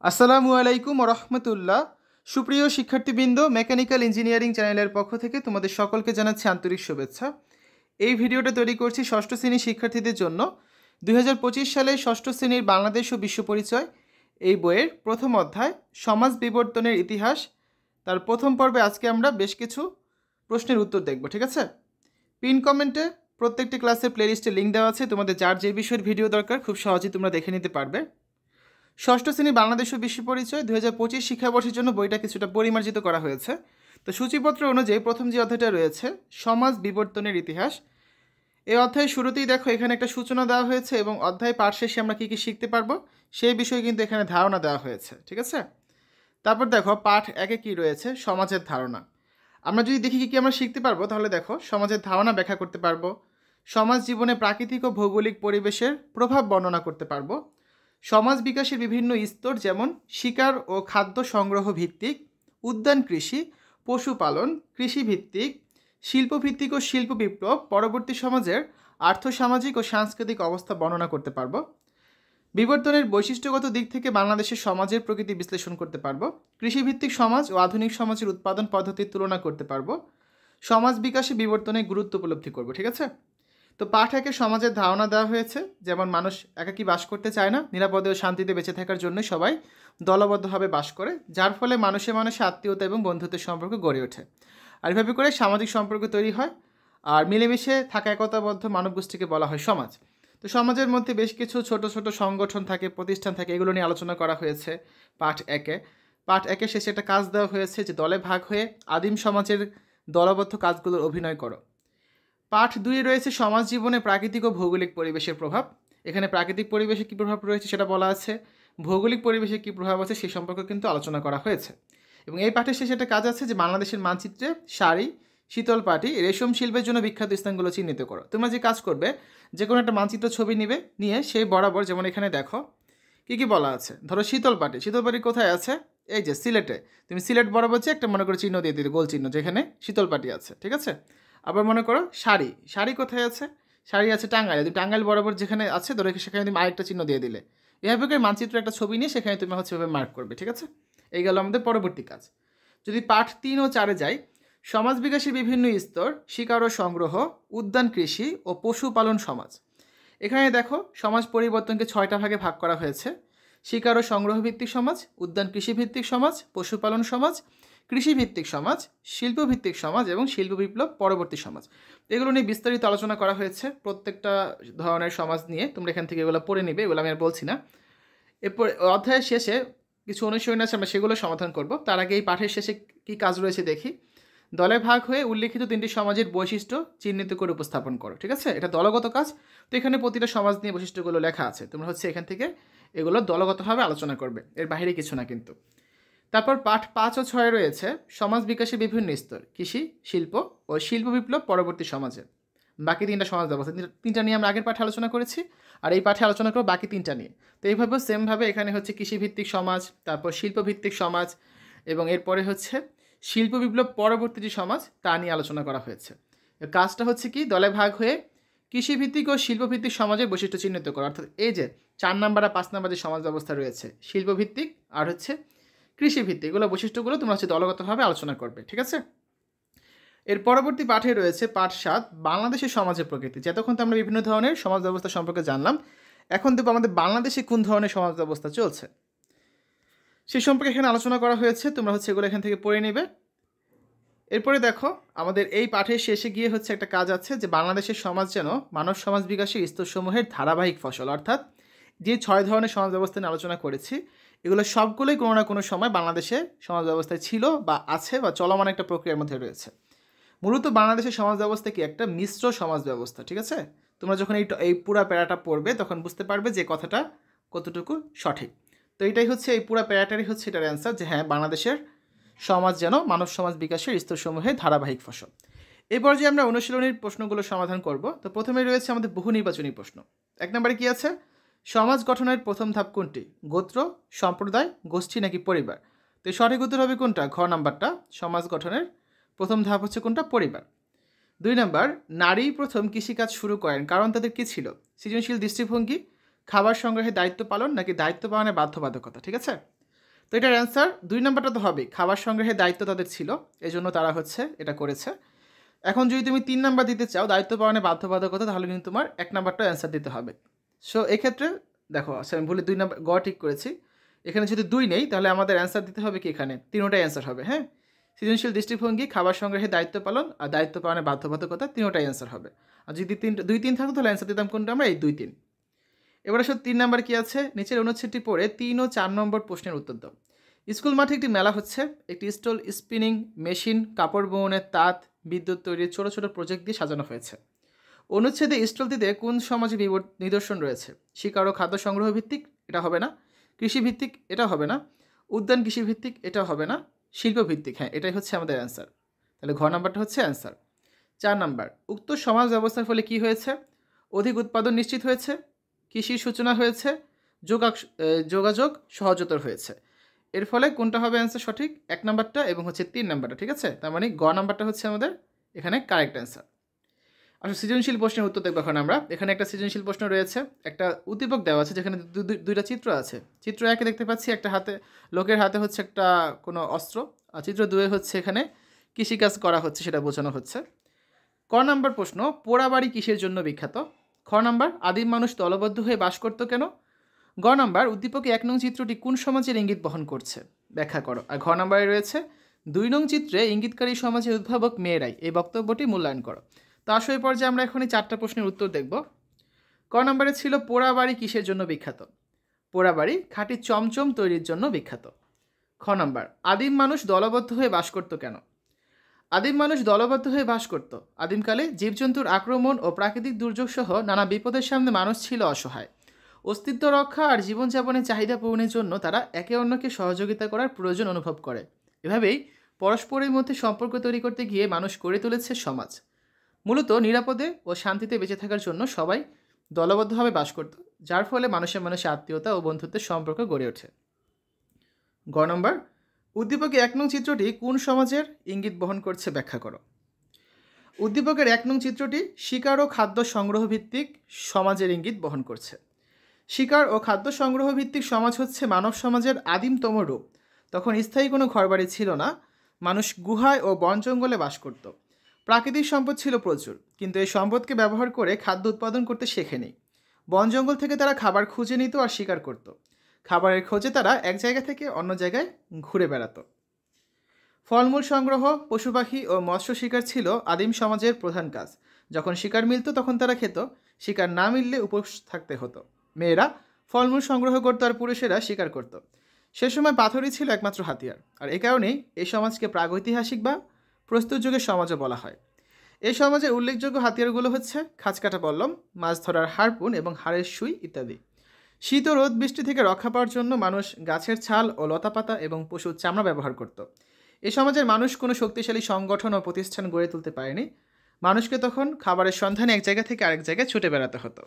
আসসালামু আলাইকুম রহমতুল্লাহ। সুপ্রিয় শিক্ষার্থীবৃন্দ, মেকানিক্যাল ইঞ্জিনিয়ারিং চ্যানেলের পক্ষ থেকে তোমাদের সকলকে জানাচ্ছি আন্তরিক শুভেচ্ছা। এই ভিডিওটা তৈরি করছি ষষ্ঠ শ্রেণীর শিক্ষার্থীদের জন্য। 2025 সালে ষষ্ঠ শ্রেণীর বাংলাদেশ ও বিশ্ব পরিচয় এই বইয়ের প্রথম অধ্যায় সমাজ বিবর্তনের ইতিহাস, তার প্রথম পর্বে আজকে আমরা বেশ কিছু প্রশ্নের উত্তর দেখব। ঠিক আছে, পিন কমেন্টে প্রত্যেকটি ক্লাসের প্লেলিস্টের লিঙ্ক দেওয়া আছে, তোমাদের যার যে বিষয়ের ভিডিও দরকার খুব সহজেই তোমরা দেখে নিতে পারবে। ষষ্ঠ শ্রেণী বাংলাদেশ ও বিশ্ব পরিচয় 2025 শিক্ষাবর্ষের জন্য বইটা কিছুটা পরিমার্জিত করা হয়েছে। তো সূচিপত্র অনুযায়ী প্রথম যে অধ্যায়টা রয়েছে সমাজ বিবর্তনের ইতিহাস, এই অধ্যায়ের শুরুতেই দেখো এখানে একটা সূচনা দেওয়া হয়েছে এবং অধ্যায় পাঠ শেষে আমরা কী কী শিখতে পারবো সেই বিষয়ে কিন্তু এখানে ধারণা দেওয়া হয়েছে। ঠিক আছে, তারপর দেখো পাঠ একে কী রয়েছে, সমাজের ধারণা। আমরা যদি দেখি কী কী আমরা শিখতে পারবো, তাহলে দেখো সমাজের ধারণা ব্যাখ্যা করতে পারবো, সমাজ জীবনে প্রাকৃতিক ও ভৌগোলিক পরিবেশের প্রভাব বর্ণনা করতে পারবো, সমাজ বিকাশের বিভিন্ন স্তর যেমন শিকার ও খাদ্য সংগ্রহ ভিত্তিক, উদ্যান কৃষি, পশুপালন, কৃষিভিত্তিক, শিল্পভিত্তিক ও শিল্প বিপ্লব পরবর্তী সমাজের আর্থসামাজিক ও সাংস্কৃতিক অবস্থা বর্ণনা করতে পারবো, বিবর্তনের বৈশিষ্ট্যগত দিক থেকে বাংলাদেশের সমাজের প্রকৃতি বিশ্লেষণ করতে পারবো, কৃষিভিত্তিক সমাজ ও আধুনিক সমাজের উৎপাদন পদ্ধতির তুলনা করতে পারবো, সমাজ বিকাশে বিবর্তনের গুরুত্ব উপলব্ধি করবো। ঠিক আছে, তো পাঠ একে সমাজের ধারণা দেওয়া হয়েছে, যেমন মানুষ একাকী বাস করতে চায় না, নিরাপদে ও শান্তিতে বেঁচে থাকার জন্য সবাই দলবদ্ধভাবে বাস করে, যার ফলে মানুষে মানুষে আত্মীয়তা এবং বন্ধুত্বের সম্পর্ক গড়ে ওঠে। আর এভাবে করে সামাজিক সম্পর্ক তৈরি হয়, আর মিলেমিশে থাকা একতাবদ্ধ মানব গোষ্ঠীকে বলা হয় সমাজ। তো সমাজের মধ্যে বেশ কিছু ছোট ছোট সংগঠন থাকে, প্রতিষ্ঠান থাকে, এগুলো নিয়ে আলোচনা করা হয়েছে পাঠ একে শেষে একটা কাজ দেওয়া হয়েছে যে দলে ভাগ হয়ে আদিম সমাজের দলবদ্ধ কাজগুলোর অভিনয় করো। পাঠ 2 রয়েছে সমাজ জীবনে প্রাকৃতিক ও ভৌগোলিক পরিবেশের প্রভাব। এখানে প্রাকৃতিক পরিবেশে কী প্রভাব রয়েছে সেটা বলা আছে, ভৌগোলিক পরিবেশে কী প্রভাব আছে সেই সম্পর্কে কিন্তু আলোচনা করা হয়েছে। এবং এই পাঠের শেষে একটা কাজ আছে যে বাংলাদেশের মানচিত্রে শাড়ি, শীতলপাটি, রেশম শিল্পের জন্য বিখ্যাত স্থানগুলো চিহ্নিত করো। তোমরা যে কাজ করবে, যে কোনো একটা মানচিত্র ছবি নিয়ে সেই বরাবর, যেমন এখানে দেখো কী কী বলা আছে। ধরো শীতলপাটি কোথায় আছে, এই যে সিলেটে, তুমি সিলেট বরাবর যে একটা মনে করো চিহ্ন দিয়ে দিলে, গোল চিহ্ন, যেখানে শীতলপাটি আছে। ঠিক আছে, আবার মনে করো শাড়ি কোথায় আছে, শাড়ি আছে টাঙ্গাইল, তুমি টাঙ্গাইল বরাবর যেখানে আছে ধরে সেখানে তুমি আরেকটা চিহ্ন দিয়ে দিলে। এভাবে করে মানচিত্র একটা ছবি নিয়ে সেখানে তুমি এভাবে মার্ক করবে। ঠিক আছে, এই গেল আমাদের পরবর্তী কাজ। যদি পাঠ 3 ও 4 যাই, সমাজ বিকাশের বিভিন্ন স্তর, শিকার ও সংগ্রহ, উদ্যান কৃষি ও পশুপালন সমাজ। এখানে দেখো সমাজ পরিবর্তনকে 6টা ভাগে ভাগ করা হয়েছে: শিকার ও সংগ্রহ ভিত্তিক সমাজ, উদ্যান কৃষিভিত্তিক সমাজ, পশুপালন সমাজ, কৃষিভিত্তিক সমাজ, শিল্পভিত্তিক সমাজ এবং শিল্প বিপ্লব পরবর্তী সমাজ। এগুলো নিয়ে বিস্তারিত আলোচনা করা হয়েছে, প্রত্যেকটা ধরনের সমাজ নিয়ে তোমরা এখান থেকে এগুলো পড়ে নিবে, এগুলো আমি আর বলছি না। এরপর অধ্যায়ের শেষে কিছু অনুশীলন আছে, আমরা সেগুলো সমাধান করব। তার আগে এই পাঠের শেষে কী কাজ রয়েছে দেখি। দলে ভাগ হয়ে উল্লিখিত 3টি সমাজের বৈশিষ্ট্য চিহ্নিত করে উপস্থাপন করো। ঠিক আছে, এটা দলগত কাজ। তো এখানে প্রতিটা সমাজ নিয়ে বৈশিষ্ট্যগুলো লেখা আছে, তোমরা এখান থেকে এগুলো দলগতভাবে আলোচনা করবে, এর বাইরে কিছু না কিন্তু। তারপর পাঠ 5 ও 6 রয়েছে সমাজ বিকাশের বিভিন্ন স্তর, কৃষি, শিল্প ও শিল্প বিপ্লব পরবর্তী সমাজে। বাকি 3টা সমাজ ব্যবস্থা, 3টা নিয়ে আমরা আগের পাঠে আলোচনা করেছি, আর এই পাঠে আলোচনা করব বাকি 3টা নিয়ে। তো এইভাবে সেমভাবে এখানে কৃষিভিত্তিক সমাজ, তারপর শিল্পভিত্তিক সমাজ এবং এরপরে শিল্প বিপ্লব পরবর্তী যে সমাজ তা নিয়ে আলোচনা করা হয়েছে। কাজটা কি, দলে ভাগ হয়ে কৃষিভিত্তিক ও শিল্পভিত্তিক সমাজের বৈশিষ্ট্য চিহ্নিত করা। অর্থাৎ এই যে 4 নাম্বার আর 5 নাম্বার যে সমাজ ব্যবস্থা রয়েছে, শিল্পভিত্তিক আর কৃষিভিত্তিক, এগুলো বৈশিষ্ট্যগুলো তোমরা দলগতভাবে আলোচনা করবে। ঠিক আছে, এর পরবর্তী পাঠে রয়েছে পাঠ 7 বাংলাদেশের সমাজের প্রকৃতি। যতক্ষণ তো আমরা বিভিন্ন ধরনের সমাজ ব্যবস্থা সম্পর্কে জানলাম, এখন দেখব আমাদের বাংলাদেশে কোন ধরনের সমাজ ব্যবস্থা চলছে সে সম্পর্কে এখানে আলোচনা করা হয়েছে। তোমরা এগুলো এখান থেকে পড়ে নেবে। এরপরে দেখো আমাদের এই পাঠের শেষে গিয়ে একটা কাজ আছে যে বাংলাদেশের সমাজ যেন মানব সমাজ বিকাশের স্তরসমূহের ধারাবাহিক ফসল। অর্থাৎ যে 6 ধরনের সমাজ ব্যবস্থা নিয়ে আলোচনা করেছি, এগুলো সবগুলোই কোনো না কোনো সময় বাংলাদেশে সমাজ ব্যবস্থায় ছিল বা আছে বা চলমান একটা প্রক্রিয়ার মধ্যে রয়েছে। মূলত বাংলাদেশের সমাজ ব্যবস্থা কি একটা মিশ্র সমাজ ব্যবস্থা। ঠিক আছে, তোমরা যখন এই পুরা প্যারাটা পড়বে তখন বুঝতে পারবে যে কথাটা কতটুকু সঠিক। তো এটাই এই পুরা প্যারাটারই এটার অ্যান্সার, যে হ্যাঁ, বাংলাদেশের সমাজ যেন মানব সমাজ বিকাশের স্তরসমূহের ধারাবাহিক ফসল। এরপর যে আমরা অনুশীলনীর প্রশ্নগুলো সমাধান করব, তো প্রথমে রয়েছে আমাদের বহু নির্বাচনী প্রশ্ন। 1 নম্বরে কি আছে, সমাজ গঠনের প্রথম ধাপ কোনটি, গোত্র, সম্প্রদায়, গোষ্ঠী নাকি পরিবার? তো সঠিক উত্তর হবে কোনটা, ঘ নাম্বারটা, সমাজ গঠনের প্রথম ধাপ কোনটা, পরিবার। 2 নম্বর, নারী প্রথম কৃষিকাজ শুরু করেন, কারণ তাদের কি ছিল, সৃজনশীল দৃষ্টিভঙ্গি, খাবার সংগ্রহের দায়িত্ব পালন নাকি দায়িত্ব পালনের বাধ্যবাধকতা? ঠিক আছে, তো এটার অ্যান্সার 2 নাম্বারটা তো হবে, খাবার সংগ্রহের দায়িত্ব তাদের ছিল, এজন্য তারা এটা করেছে। এখন যদি তুমি 3 নাম্বার দিতে চাও দায়িত্ব পালনে বাধ্যবাধকতা, তাহলে কিন্তু তোমার 1 নাম্বারটা অ্যান্সার দিতে হবে। সো এক্ষেত্রে দেখো আচ্ছা আমি ভুলে 2 নাম্বার ঠিক করেছি, এখানে যদি 2 নেই তাহলে আমাদের অ্যান্সার দিতে হবে কি, এখানে 3টাই অ্যান্সার হবে। হ্যাঁ, সৃজনশীল দৃষ্টিভঙ্গি, খাবার সংগ্রহে দায়িত্ব পালন আর দায়িত্ব পালনের বাধ্যবাধকতা, 3টাই অ্যান্সার হবে। আর যদি 2-3 থাকতো তাহলে অ্যান্সার দিতাম কোনটা আমরা, এই 2-3। এবার আসলে 3 নাম্বার কি আছে, নিচের অনুচ্ছেদটি পড়ে 3 ও 4 নম্বর প্রশ্নের উত্তর দাও। স্কুল মাঠে একটি মেলা হচ্ছে, একটি স্টল স্পিনিং মেশিন, কাপড় বুননের তাঁত, বিদ্যুৎ তৈরির ছোট ছোট প্রজেক্ট দিয়ে সাজানো হয়েছে। অনুচ্ছেদে স্টলটিতে কোন সমাজে নিদর্শন রয়েছে? শিকার ও খাদ্য সংগ্রহ ভিত্তিক, এটা হবে না। কৃষি ভিত্তিক, এটা হবে না। উদ্যান কৃষি ভিত্তিক, এটা হবে না। শিল্প ভিত্তিক, হ্যাঁ এটাই হচ্ছে আমাদের অ্যান্সার। তাহলে ঘ নাম্বারটা হচ্ছে অ্যান্সার। 4 নাম্বার, উক্ত সমাজ ব্যবস্থার ফলে কি হয়েছে? অধিক উৎপাদন নিশ্চিত হয়েছে, কৃষির সূচনা হয়েছে, যোগাযোগ সহজতর হয়েছে। এর ফলে কোনটা হবে অ্যান্সার সঠিক? 1 নাম্বারটা এবং হচ্ছে 3 নাম্বারটা, ঠিক আছে? তার মানে গ নাম্বারটা হচ্ছে আমাদের এখানে কারেক্ট অ্যান্সার। আসলে সৃজনশীল প্রশ্নের উত্তর দেখবো এখন আমরা। এখানে একটা সৃজনশীল প্রশ্ন রয়েছে, একটা উদ্দীপক দেওয়া আছে যেখানে দুইটা চিত্র আছে। চিত্র 1-এ দেখতে পাচ্ছি একটা লোকের হাতে হচ্ছে একটা কোনো অস্ত্র, আর চিত্র 2-এ হচ্ছে এখানে কৃষিকাজ করা হচ্ছে, সেটা বোঝানো হচ্ছে। ক নাম্বার প্রশ্ন, পোড়াবাড়ি কিসের জন্য বিখ্যাত? খ নাম্বার, আদিম মানুষ দলবদ্ধ হয়ে বাস করত কেন? গ নাম্বার, উদ্দীপকে 1 নং চিত্রটি কোন সমাজের ইঙ্গিত বহন করছে? ব্যাখ্যা করো। আর ঘ নাম্বারে রয়েছে 2 নং চিত্রে ইঙ্গিতকারী সমাজের উদ্ভাবক মেয়েরাই, এই বক্তব্যটি মূল্যায়ন করো। তো আসো এই পর্যায়ে আমরা এখন এই 4টা প্রশ্নের উত্তর দেখব। ক নাম্বারে ছিল পোড়াবাড়ি কিসের জন্য বিখ্যাত? পোড়াবাড়ি খাঁটি চমচম তৈরির জন্য বিখ্যাত। খ নাম্বার, আদিম মানুষ দলবদ্ধ হয়ে বাস করত কেন? আদিম মানুষ দলবদ্ধ হয়ে বাস করত, আদিমকালে জীবজন্তুর আক্রমণ ও প্রাকৃতিক দুর্যোগ সহ নানা বিপদের সামনে মানুষ ছিল অসহায়। অস্তিত্ব রক্ষা আর জীবনযাপনের চাহিদা পূরণের জন্য তারা একে অন্যকে সহযোগিতা করার প্রয়োজন অনুভব করে। এভাবেই পরস্পরের মধ্যে সম্পর্ক তৈরি করতে গিয়ে মানুষ গড়ে তুলেছে সমাজ। মূলত নিরাপদে ও শান্তিতে বেঁচে থাকার জন্য সবাই দলবদ্ধভাবে বাস করত, যার ফলে মানুষের মানুষে আত্মীয়তা ও বন্ধুত্বের সম্পর্ক গড়ে ওঠে। গ নম্বর, উদ্দীপকের 1 নং চিত্রটি কোন সমাজের ইঙ্গিত বহন করছে? ব্যাখ্যা করো। উদ্দীপকের 1 নং চিত্রটি শিকার ও খাদ্য সংগ্রহ ভিত্তিক সমাজের ইঙ্গিত বহন করছে। শিকার ও খাদ্য সংগ্রহ ভিত্তিক সমাজ হচ্ছে মানব সমাজের আদিমতম রূপ। তখন স্থায়ী কোনো ঘরবাড়ি ছিল না, মানুষ গুহায় ও বন জঙ্গলে বাস করত। প্রাকৃতিক সম্পদ ছিল প্রচুর, কিন্তু এই সম্পদকে ব্যবহার করে খাদ্য উৎপাদন করতে শেখেনি। বন জঙ্গল থেকে তারা খাবার খুঁজে নিত আর শিকার করত। খাবারের খোঁজে তারা এক জায়গা থেকে অন্য জায়গায় ঘুরে বেড়াতো। ফলমূল সংগ্রহ, পশু পাখি ও মৎস্য শিকার ছিল আদিম সমাজের প্রধান কাজ। যখন শিকার মিলত তখন তারা খেত, শিকার না মিললে উপোস থাকতে হতো। মেয়েরা ফলমূল সংগ্রহ করত আর পুরুষেরা শিকার করত। সে সময় পাথরই ছিল একমাত্র হাতিয়ার, আর এ কারণেই এই সমাজকে প্রাগৈতিহাসিক বা প্রস্তুত যুগের সমাজও বলা হয়। এই সমাজের উল্লেখযোগ্য হাতিয়ারগুলো হচ্ছে খাঁজকাটা বল্লম, মাছ ধরার হারপুন এবং হাড়ের সুই ইত্যাদি। শীত ও রোদ বৃষ্টি থেকে রক্ষা পাওয়ার জন্য মানুষ গাছের ছাল ও লতাপাতা এবং পশুর চামড়া ব্যবহার করত। এ সমাজের মানুষ কোনো শক্তিশালী সংগঠন ও প্রতিষ্ঠান গড়ে তুলতে পারেনি। মানুষকে তখন খাবারের সন্ধানে এক জায়গা থেকে আরেক জায়গায় ছুটে বেড়াতে হতো।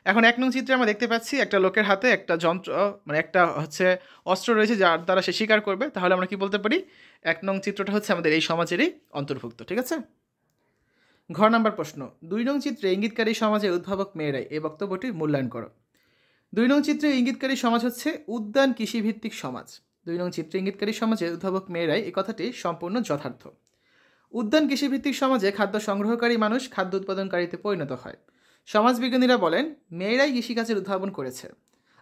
এখন 1 নং চিত্রে আমরা দেখতে পাচ্ছি একটা লোকের হাতে একটা যন্ত্র, মানে একটা হচ্ছে অস্ত্র রয়েছে যার দ্বারা সে শিকার করবে। তাহলে আমরা কি বলতে পারি? 1 নং চিত্রটা হচ্ছে আমাদের এই সমাজেরই অন্তর্ভুক্ত, ঠিক আছে? ঘ নাম্বার প্রশ্ন, 2 নং চিত্রে ইঙ্গিতকারী সমাজের উদ্ভাবক মেয়েরাই, এই বক্তব্যটি মূল্যায়ন করো। 2 নং চিত্রে ইঙ্গিতকারী সমাজ হচ্ছে উদ্যান কৃষিভিত্তিক সমাজ। 2 নং চিত্রে ইঙ্গিতকারী সমাজের উদ্ভাবক মেয়েরাই, এই কথাটি সম্পূর্ণ যথার্থ। উদ্যান কৃষিভিত্তিক সমাজে খাদ্য সংগ্রহকারী মানুষ খাদ্য উৎপাদনকারীতে পরিণত হয়। সমাজবিজ্ঞানীরা বলেন মেয়েরাই কৃষিকাজের উদ্ভাবন করেছে।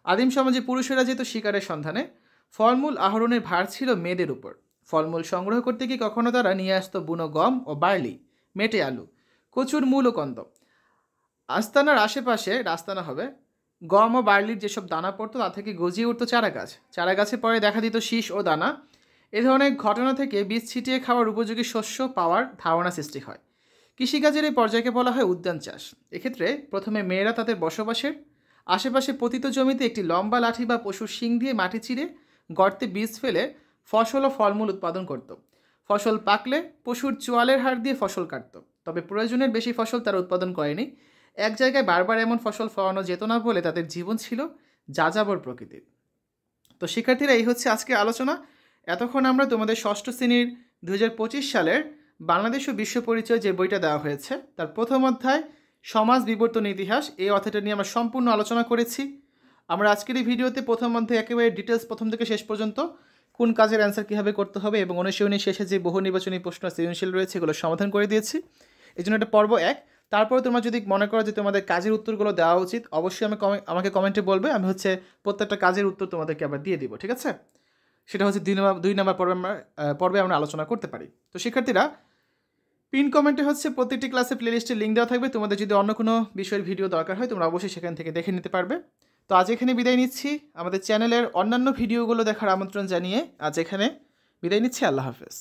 আদিম সমাজে পুরুষেরা যেত শিকারের সন্ধানে, ফলমূল আহরণের ভার ছিল মেয়েদের উপর। ফলমূল সংগ্রহ করতে গিয়ে কখনো তারা নিয়ে আসতো বুনো গম ও বার্লি, মেটে আলু, কচুর মূল ও কন্দ। আস্তানার আশেপাশে রাস্তানা হবে, গম ও বার্লির যেসব দানা পড়তো তা থেকে গজিয়ে উঠতো চারা গাছ। চারা গাছে পরে দেখা দিত শীষ ও দানা। এ ধরনের ঘটনা থেকে বীজ ছিটিয়ে খাওয়ার উপযোগী শস্য পাওয়ার ধারণা সৃষ্টি হয়। কৃষিকাজের এই পর্যায়কে বলা হয় উদ্যান চাষ। এক্ষেত্রে প্রথমে মেয়েরা তাদের বসবাসের আশেপাশে পতিত জমিতে একটি লম্বা লাঠি বা পশুর শিং দিয়ে মাটি চিরে গর্তে বীজ ফেলে ফসল ও ফলমূল উৎপাদন করত। ফসল পাকলে পশুর চোয়ালের হাড় দিয়ে ফসল কাটত। তবে প্রয়োজনের বেশি ফসল তারা উৎপাদন করেনি। এক জায়গায় বারবার এমন ফসল ফলানো যেত না বলে তাদের জীবন ছিল যাযাবর প্রকৃতির। তো শিক্ষার্থীরা, এই হচ্ছে আজকে আলোচনা। এতক্ষণ আমরা তোমাদের 6ষ্ঠ শ্রেণীর 2025 সালের বাংলাদেশ ও বিশ্ব পরিচয় যে বইটা দেওয়া হয়েছে তার প্রথম অধ্যায় সমাজ বিবর্তন ইতিহাস, এই অধ্যায়টা নিয়ে আমরা সম্পূর্ণ আলোচনা করেছি। আমরা আজকের এই ভিডিওতে প্রথম অধ্যায় একেবারে ডিটেলস প্রথম থেকে শেষ পর্যন্ত কোন কাজের অ্যান্সার কীভাবে করতে হবে এবং অনুশীলনী শেষে যে বহু নির্বাচনী প্রশ্ন সৃজনশীল রয়েছে এগুলো সমাধান করে দিয়েছি। এই জন্য এটা পর্ব 1। তারপরে তোমরা যদি মনে করো যে তোমাদের কাজের উত্তরগুলো দেওয়া উচিত, অবশ্যই আমাকে কমেন্টে বলবে, আমি প্রত্যেকটা কাজের উত্তর তোমাদেরকে আবার দিয়ে দিব, ঠিক আছে? সেটা হচ্ছে 2 নম্বর পর্বে আমরা আলোচনা করতে পারি। তো শিক্ষার্থীরা, পিন কমেন্টে প্রত্যেকটি ক্লাসে প্লেলিস্টের লিঙ্ক দেওয়া থাকবে। তোমাদের যদি অন্য কোনো বিষয়ের ভিডিও দরকার হয় তোমরা অবশ্যই সেখান থেকে দেখে নিতে পারবে। তো আজ এখানে বিদায় নিচ্ছি। আমাদের চ্যানেলের অন্যান্য ভিডিওগুলো দেখার আমন্ত্রণ জানিয়ে আজ এখানে বিদায় নিচ্ছি। আল্লাহ হাফেজ।